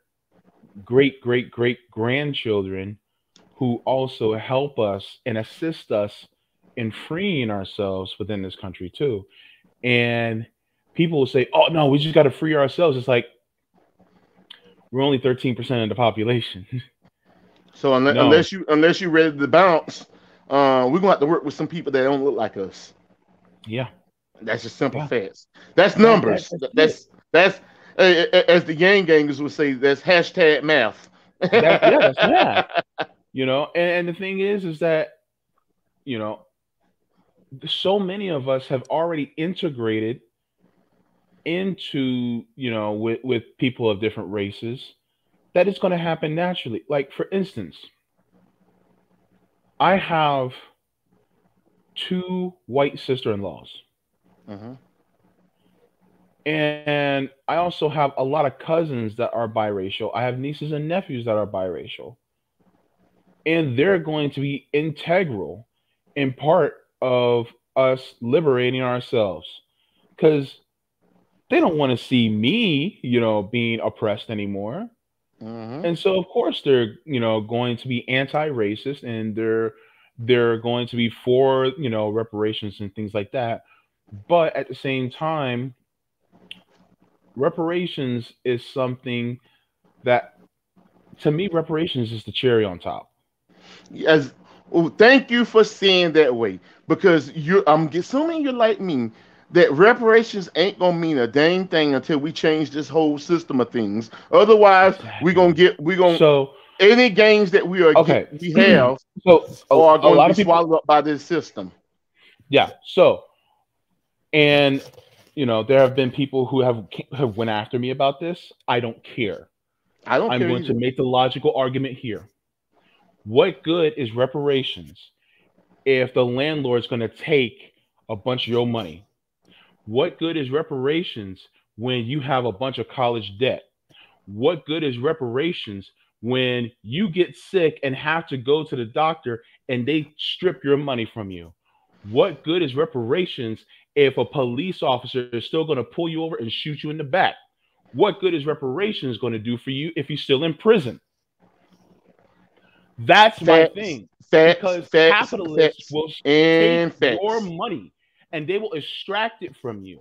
great great great grandchildren who also help us and assist us in freeing ourselves within this country too. And people will say, "Oh no, we just got to free ourselves." It's like we're only 13% of the population. So No, unless you ready to bounce, we're gonna have to work with some people that don't look like us. yeah, That's just simple yeah, facts. That's numbers. that's it. That's as the gang gangers would say. That's hashtag math. That's yeah, that's math. And the thing is that you know so many of us have already integrated into with people of different races that it's going to happen naturally. Like for instance, I have two white sister-in-laws, Mhm. and I also have a lot of cousins that are biracial. I have nieces and nephews that are biracial, and they're going to be integral in part of us liberating ourselves, because they don't want to see me, being oppressed anymore. Mhm. And so of course they're, going to be anti-racist, and they're going to be for, reparations and things like that. But at the same time, reparations is something that, to me, reparations is the cherry on top. Yes. Well, thank you for saying that way because I'm assuming you're like me that reparations ain't gonna mean a dang thing until we change this whole system of things. Otherwise, Exactly. we gonna So any gains that okay. we have So are a going to lot be of people, swallowed up by this system. yeah. So, and there have been people who have went after me about this. I don't care. I don't I'm care going to either. make the logical argument here. What good is reparations if the landlord's going to take a bunch of your money? What good is reparations when you have a bunch of college debt? What good is reparations when you get sick and have to go to the doctor and they strip your money from you? What good is reparations if a police officer is still going to pull you over and shoot you in the back? What good is reparations going to do for you if you're still in prison? That's my Facts, thing. facts, Because facts, capitalists facts, will take and your facts. money and they will extract it from you.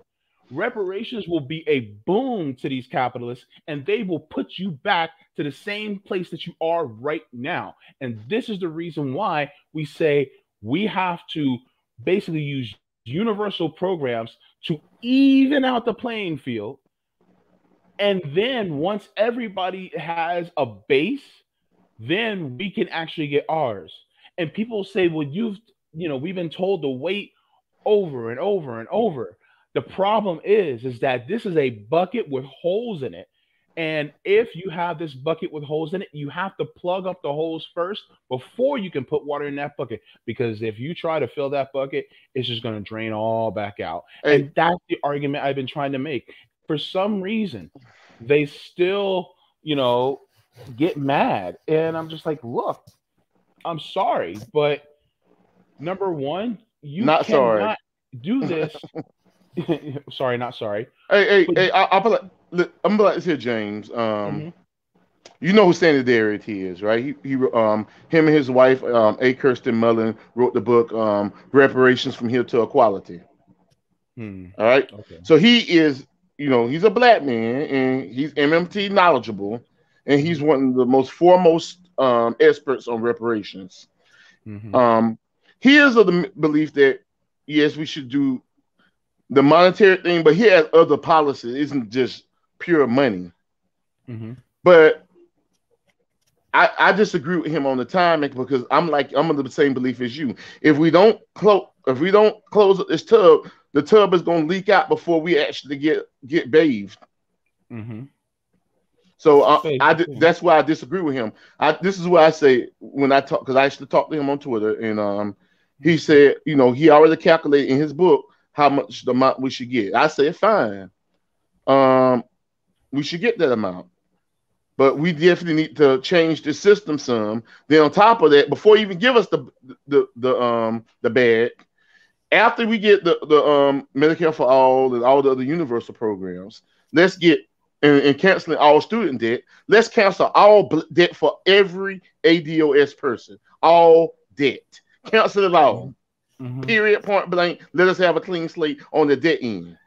Reparations will be a boom to these capitalists, and they will put you back to the same place that you are right now. And this is the reason why we say we have to basically use universal programs to even out the playing field. And then once everybody has a base, then we can actually get ours. And people say, well, we've been told to wait over and over and over. The problem is that this is a bucket with holes in it. And if you have this bucket with holes in it, you have to plug up the holes first before you can put water in that bucket. Because if you try to fill that bucket, it's just going to drain all back out. Hey, And that's the argument I've been trying to make. For some reason, they still, get mad. And I'm just like, look, I'm sorry, but number one, you not sorry. cannot do this. Sorry, not sorry. But I'll be like, look, I'm gonna be like this here, James. mhm, You know who Solidarity is, right? Him and his wife, A. Kirsten Mullen, wrote the book Reparations from Here to Equality. hmm, All right. okay. So he is, he's a black man and he's MMT knowledgeable, and he's Mhm, one of the most foremost experts on reparations. mhm, Um, he is of the belief that yes, we should do the monetary thing, but he has other policies. It isn't just pure money. Mm-hmm. But I disagree with him on the timing because I'm of the same belief as you. If we don't close up this tub, the tub is going to leak out before we actually get bathed. Mm-hmm. So that's why I disagree with him. This is what I say when I talk, because I actually talked to him on Twitter, and he said, you know, he already calculated in his book how much the amount we should get. I said, fine, we should get that amount. But we definitely need to change the system some. Then on top of that, before you even give us the bag, after we get the Medicare for All and all the other universal programs, let's get and canceling all student debt. Let's cancel all debt for every ADOS person. All debt. Cancel it all. Mm-hmm. Period. Point blank. Let us have a clean slate on the debt end.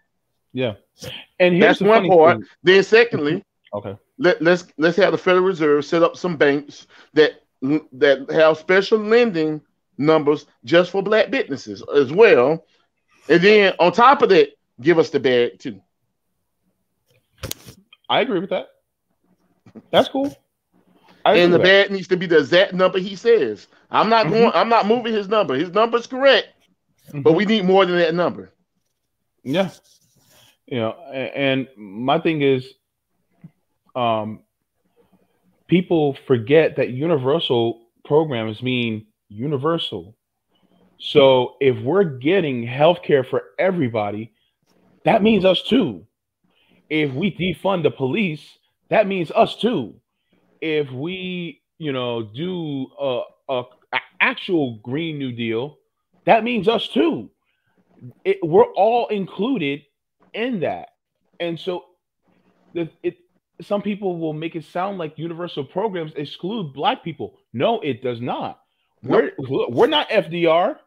Yeah. And that's one part. Then secondly, okay. Let's have the Federal Reserve set up some banks that have special lending numbers just for black businesses as well. And then on top of that, give us the bag too. I agree with that. That's cool. And the bag needs to be the exact number he says. I'm not moving his number. His number is correct. Mm-hmm. But we need more than that number. Yeah. You know, and my thing is, people forget that universal programs mean universal. So if we're getting healthcare for everybody, that means us too. If we defund the police, that means us too. If we, you know, do a actual Green New Deal, that means us too. We're all included in that. And so some people will make it sound like universal programs exclude black people. No, it does not. Nope. We're not FDR.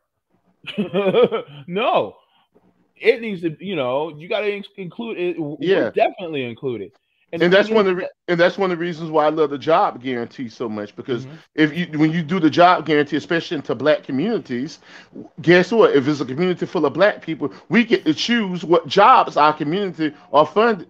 No, it needs to. You know, you got to include it. Yeah, we're definitely included. And that's one of the reasons why I love the job guarantee so much, because when you do the job guarantee, especially into black communities, guess what? If it's a community full of black people, we get to choose what jobs our community are funded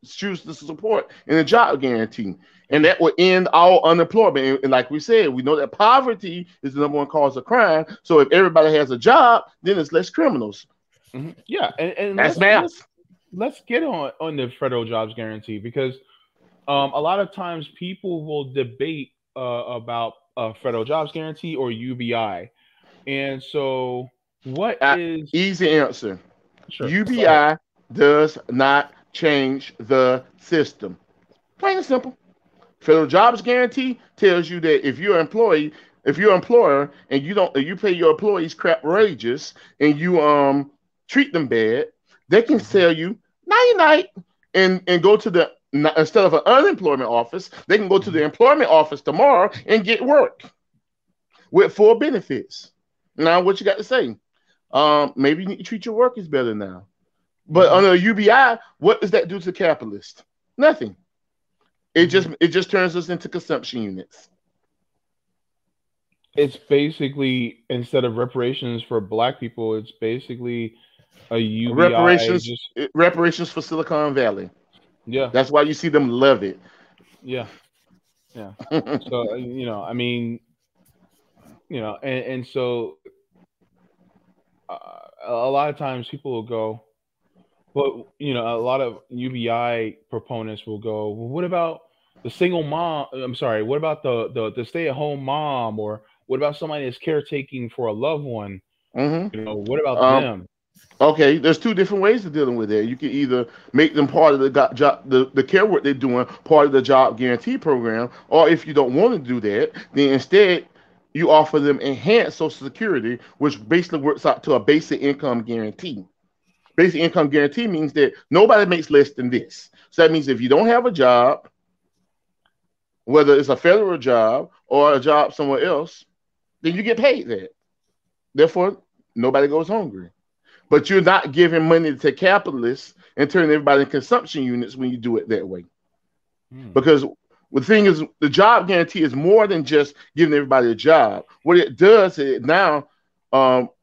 choose to support in the job guarantee, and that will end all unemployment. And like we said, we know that poverty is the number one cause of crime. So if everybody has a job, then it's less criminals. Mm-hmm. Yeah, and that's math. Let's get on the federal jobs guarantee, because a lot of times people will debate about federal jobs guarantee or UBI, and so what is easy answer? Sure. UBI does not change the system. Plain and simple. Federal jobs guarantee tells you that if you're an employer and you pay your employees crap wages and you treat them bad, they can sell you night and go to the, instead of an unemployment office, they can go to the employment office tomorrow and get work with full benefits. Now, what you got to say? Maybe you need to treat your workers better now. But under UBI, what does that do to capitalists? Nothing. It just turns us into consumption units. It's basically, instead of reparations for black people, it's basically a UBI. Reparations for Silicon Valley. Yeah. That's why you see them love it. Yeah. Yeah. So, you know, I mean, you know, and so a lot of times people will go, but, you know, a lot of UBI proponents will go, well, what about the single mom? I'm sorry. What about the stay-at-home mom? Or what about somebody that's caretaking for a loved one? Mm-hmm. You know, what about them? Okay, there's two different ways of dealing with it. You can either make them part of the care work they're doing, part of the job guarantee program, or if you don't want to do that, then instead you offer them enhanced Social Security, which basically works out to a basic income guarantee. Basic income guarantee means that nobody makes less than this. So that means if you don't have a job, whether it's a federal job or a job somewhere else, then you get paid that. Therefore, nobody goes hungry. But you're not giving money to capitalists and turning everybody in consumption units when you do it that way. Because the thing is, the job guarantee is more than just giving everybody a job. What it does is now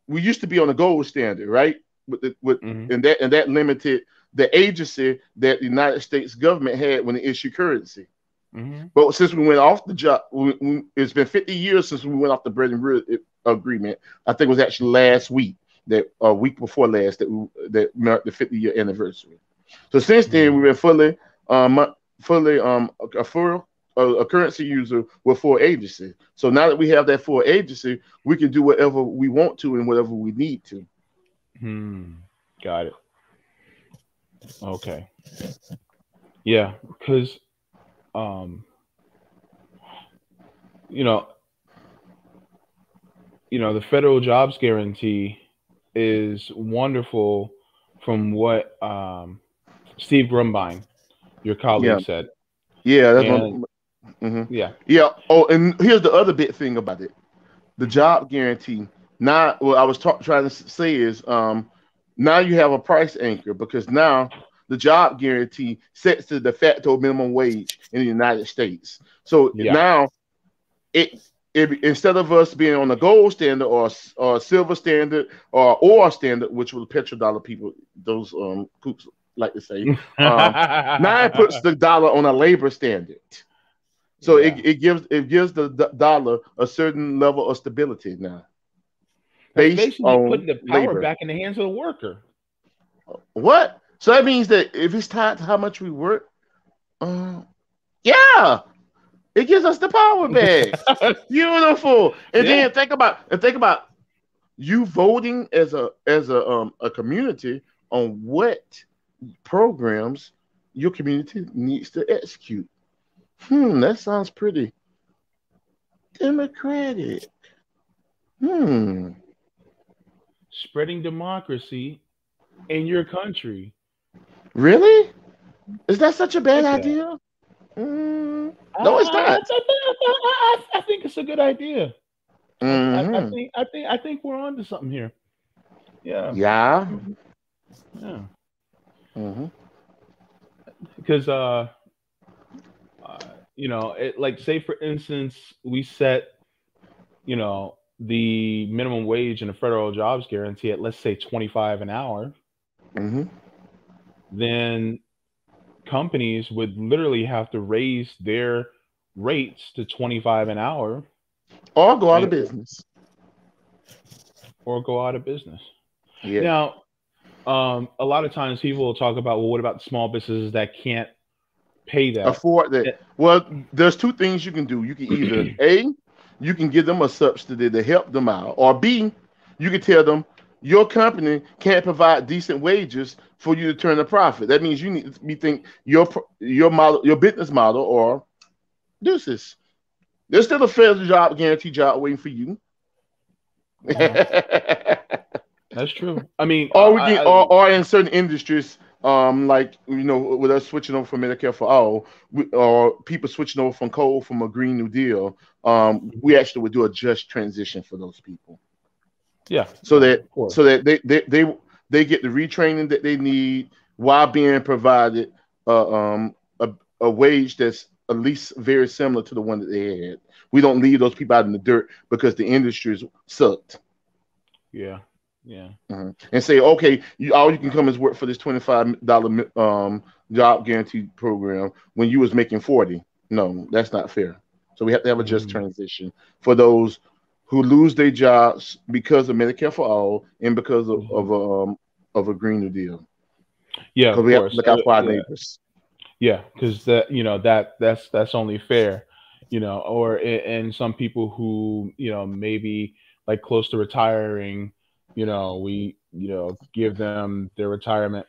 we used to be on the gold standard, right? Mm-hmm. And that limited the agency that the United States government had when it issued currency. Mm-hmm. But since we went off the job, it's been 50 years since we went off the Bretton Woods agreement. I think it was actually last week, that a week before last, that marked the 50-year anniversary. So since then, we've been fully a currency user with full agency. So now that we have that full agency, we can do whatever we want to and whatever we need to. Got it. Okay. Yeah, because you know, the federal jobs guarantee is wonderful from what Steve Grumbine, your Yeah, colleague, said. yeah, that's And one. Hmm. yeah. Yeah. Oh, and here's the other big thing about it: the Hmm. job guarantee. Now, what I was trying to say is, now you have a price anchor, because now the job guarantee sets the de facto minimum wage in the United States. So Yeah. now it, instead of us being on the gold standard or silver standard or standard, which was petrodollar people, those cooks like to say, now it puts the dollar on a labor standard. So Yeah. it gives the dollar a certain level of stability now, That's based basically on putting the power labor. back in the hands of the worker. What? So that means that if it's tied to how much we work, uh, yeah, it gives us the power back. Beautiful. And Yeah. then think about you voting as a community on what programs your community needs to execute. That sounds pretty democratic. Hmm. Spreading democracy in your country. Really? Is that such a bad Like that. idea? No, it's not. I think it's a good idea. Hmm. I think we're on to something here. Yeah. Yeah. Yeah. Hmm. Because like, say for instance, we set, the minimum wage in the federal jobs guarantee at, let's say, 25 an hour, Hmm. then companies would literally have to raise their rates to 25 an hour, Or go out and of business. or go out of business. Yeah. Now, a lot of times people will talk about, well, what about the small businesses that can't pay that? Afford that. Eh, Well, there's two things you can do. You can either A, you can give them a subsidy to help them out, or B, you can tell them your company can't provide decent wages for you to turn a profit. That means you need to rethink your model, your business model, or deuces. There's still a federal job guarantee job waiting for you. yeah, that's true. I mean, Or we can, or in certain industries, like with us switching over from Medicare for all, or people switching over from coal from a Green New Deal, we actually would do a just transition for those people, yeah, so yeah, that of course. they get the retraining that they need while being provided a wage that's at least very similar to the one that they had. We don't leave those people out in the dirt because the industries sucked. Yeah, yeah. And say, okay, all you can come is work for this $25 job guarantee program when you was making 40. No, that's not fair. So we have to have a just Mhm. transition for those who lose their jobs because of Medicare for all and because Mhm. of a Green New Deal. Yeah, Because of we have to course. look out for our Yeah, neighbors. yeah, because that's only fair, or and some people who, maybe like close to retiring, we, give them their retirement,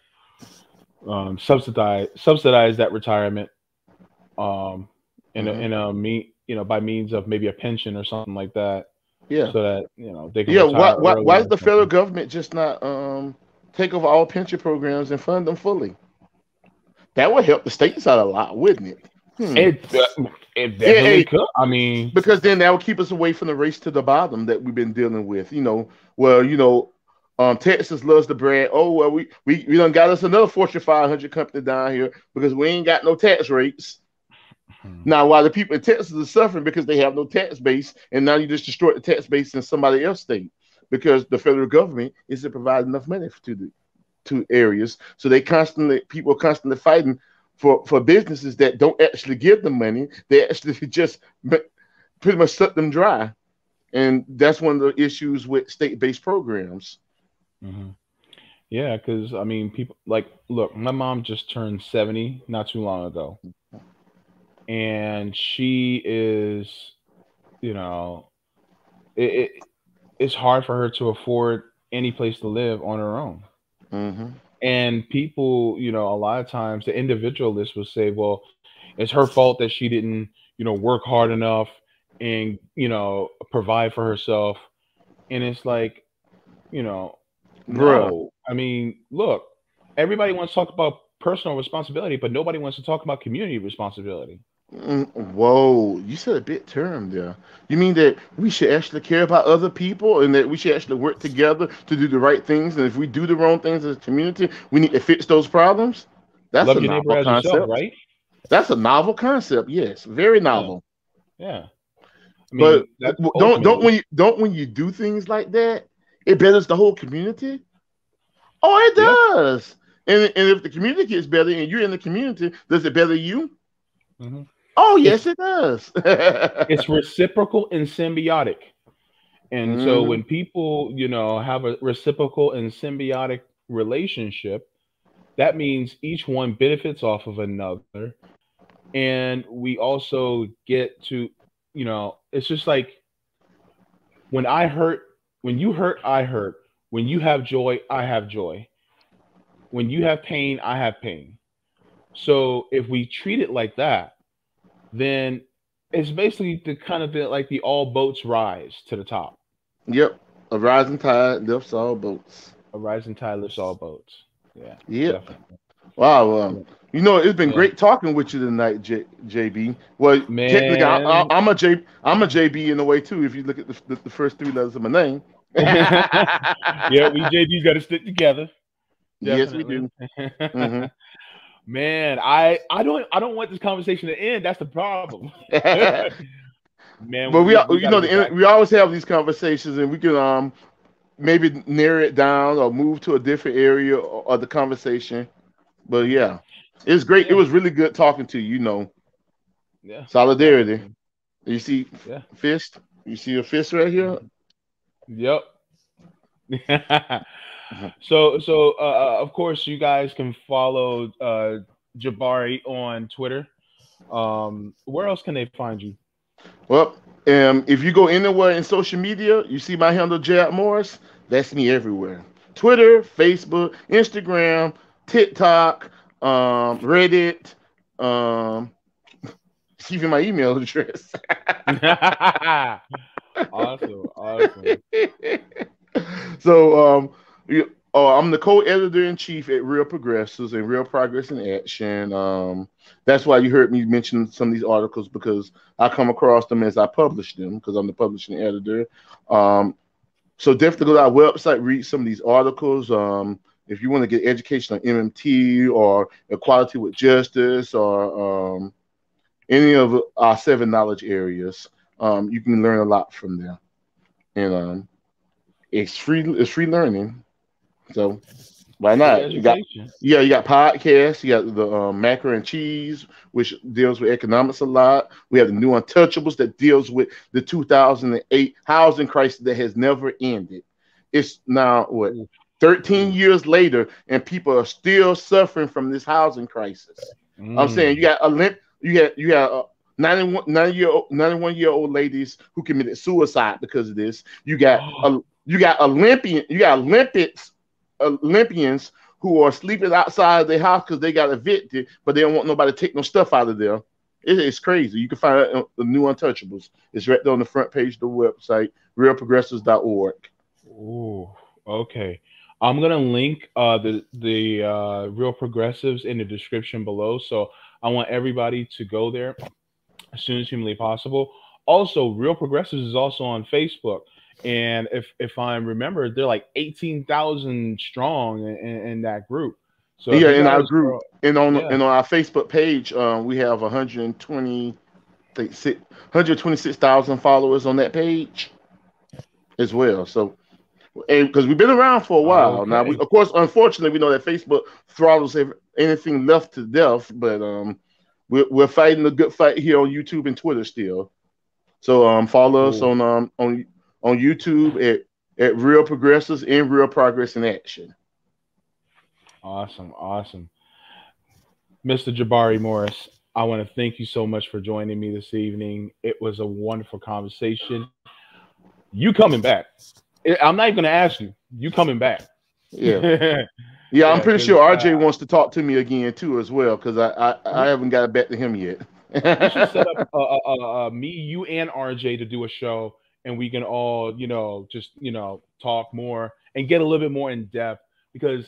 subsidize that retirement, um, Hmm. by means of maybe a pension or something like that, Yeah. so that, they can Yeah. retire Why early does or the federal something. government just not take over all pension programs and fund them fully? That would help the states out a lot, wouldn't it? Hmm. It Yeah, definitely could. I mean, because then that would keep us away from the race to the bottom that we've been dealing with. Well, Texas loves the brand. Oh, well, we done got us another Fortune 500 company down here because we ain't got no tax rates. hmm, Now, while the people in Texas are suffering because they have no tax base, and now you just destroyed the tax base in somebody else's state. because the federal government isn't providing enough money to the to areas. So people are constantly fighting for businesses that don't actually give them money. They actually just pretty much suck them dry. And that's one of the issues with state-based programs. Hmm. Yeah, because I mean, people like look. My mom just turned 70 not too long ago, and she is, you know, it it's hard for her to afford any place to live on her own. Hmm. And people, a lot of times the individualists will say, well, it's her fault that she didn't, work hard enough and, provide for herself. And it's like, you know, Bruh. no. I mean, look, everybody wants to talk about personal responsibility, but nobody wants to talk about community responsibility. Whoa, you said a bit term there. You mean that we should actually care about other people and that we should actually work together to do the right things? And if we do the wrong things as a community, we need to fix those problems? That's a Love your neighbor novel as yourself, concept. right? That's a novel concept. Yes, very Yeah. novel. Yeah. I But mean, that's don't ultimately. when you do things like that, it betters the whole community. Oh, it Yeah. does. And if the community gets better and you're in the community, does it better you? Hmm. Oh, It's yes, it does. it's reciprocal and symbiotic. And so Hmm. when people, have a reciprocal and symbiotic relationship, that means each one benefits off of another. And we also get to, it's just like when I hurt, when you hurt, I hurt. When you have joy, I have joy. When you have pain, I have pain. So if we treat it like that, then it's basically the kind of like the all boats rise to the top. Yep. A rising tide lifts all boats. A rising tide lifts all boats. Yeah, Yep. definitely. Wow. Yeah. It's been Yeah. great talking with you tonight, JB. Well, technically, Man. I'm a JB in a way too. If you look at the first three letters of my name. Yeah, we JB's got to stick together. Yes, we Definitely. do. Hmm. Man, I don't want this conversation to end. That's the problem. Man, But we got to get back. we always have these conversations, and we can maybe narrow it down or move to a different area of the conversation. But yeah, it's great. It Yeah, was really good talking to you. yeah, Solidarity. definitely. You see Yeah. fist. You see a fist right here. Yep. Mhm. Of course you guys can follow Jabari on Twitter. Where else can they find you? Well, if you go anywhere in social media, you see my handle, Jab Morris. That's me everywhere. Twitter, Facebook, Instagram, TikTok, Reddit, um, even my email address. Awesome, awesome. So I'm the co-editor in chief at Real Progressives and Real Progress in Action. That's why you heard me mention some of these articles because I come across them as I publish them because I'm the publishing editor. Um, so definitely go to our website, read some of these articles. If you want to get education on MMT or equality with justice or any of our seven knowledge areas, you can learn a lot from there. And it's free. It's free learning. So why Free not? education. You got podcasts. You got the Macro and Cheese, which deals with economics a lot. We have the New Untouchables that deals with the 2008 housing crisis that has never ended. It's now what Ooh, 13 ooh. years later, and people are still suffering from this housing crisis. I'm saying you Mm. got a limp. You got 91-year-old ladies who committed suicide because of this. You got Olympians who are sleeping outside their house because they got evicted, but they don't want nobody to take no stuff out of there. It's crazy. You can find it on the New Untouchables. It's right there on the front page of the website, realprogressives.org. Ooh, okay. I'm gonna link the real progressives in the description below. So I want everybody to go there as soon as humanly possible. Also, Real Progressives is also on Facebook, and if I remember, they're like 18,000 strong in that group. So if Yeah, you in our guys group are, and yeah, on our Facebook page, we have 126,000 followers on that page as well. So and because we've been around for a while now. Okay. Of course, unfortunately, we know that Facebook throttles anything left to death, but we're fighting the good fight here on YouTube and Twitter still. So follow us Cool. on YouTube at Real Progressives and Real Progress in Action. Awesome. Awesome. Mr. Jabari Morris, I want to thank you so much for joining me this evening. It was a wonderful conversation. You coming back? I'm not even going to ask you. You coming back? Yeah. Yeah, Yeah, I'm pretty because sure RJ wants to talk to me again too as well because I we haven't got it back to him yet. we should set up me, you, and RJ to do a show, and we can all just talk more and get a little bit more in depth because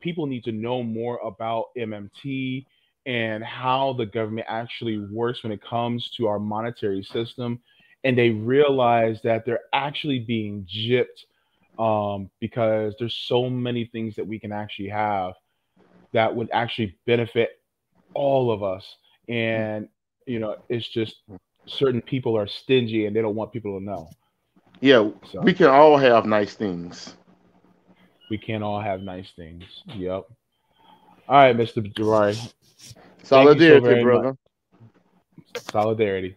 people need to know more about MMT and how the government actually works when it comes to our monetary system, and they realize that they're actually being gypped because there's so many things that we can actually have that would actually benefit all of us. And it's just certain people are stingy and they don't want people to know. Yeah, we So can all have nice things. we can't all have nice things. Yep. All right, Mr. Jabari. Thank you so Solidarity, very much. brother. Solidarity.